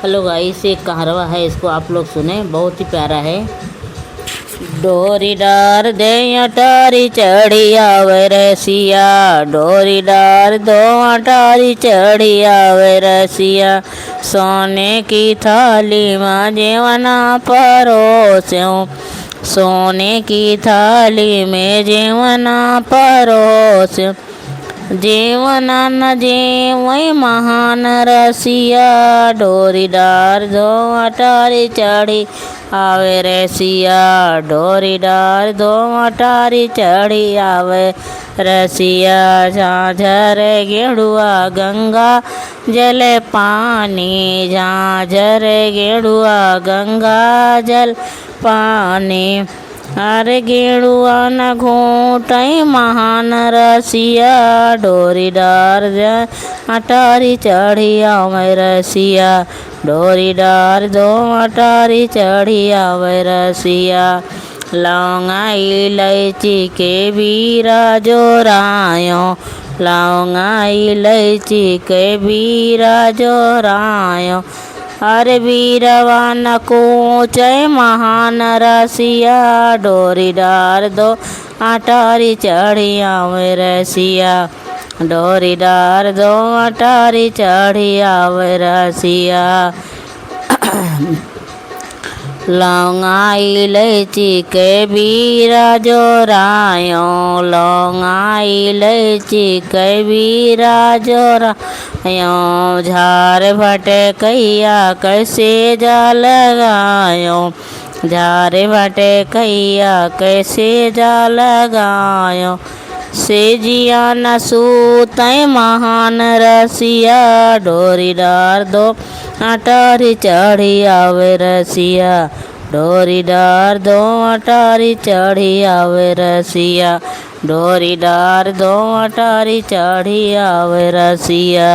Hello guys, एक कहावत है, इसको आप लोग सुने, बहुत ही प्यारा है। डोरी डार दे अटारी चढ़ी आवे रसिया, डोरी डार दो अटारी चढ़ी आवे रसिया। सोने की थाली में जेवना परोस्यो, सोने की थाली में जेवना परोस्यो। जेवना न जेवै महान रसिया, डोरी डार दो अटारी चढ़ी आवे रसिया, डोरी डार दो अटारी चढ़ी आवे रसिया। झांझर गेड़ुआ गंगा जल पानी, झांझर गेड़ुआ गंगा जल पानी। अरे गेड़ुआ न घोटई महान रसिया, डोरी डार अटारी चढ़ी आवे रसिया, डोरी डार दो अटारी चढ़ी आवे रसिया। लौंगा इलायची के बीरा जोरायो, लौंगा इलायची के बीरा जोरायो। अरे बीरवा न कोचै महान रसिया, डोरी डार दो अटारी चढ़ी आवे रसिया, डोरी डार दो अटारी चढ़ी आवे रसिया। लौंगा इलायची के बीरा जोरायो, लौंगा इलायची के बीरा जोरायो। झार भटकैया कैसे जा लगायो, झार भटकैया कैसे जा लगायो। सेजिया न सूतै महान रसिया, डोरी डार दो अटारी चढ़ी आवे रसिया, डोरी डार दो अटारी चढ़ी आवे रसिया, डोरी डार दो अटारी चढ़ी आवे रसिया।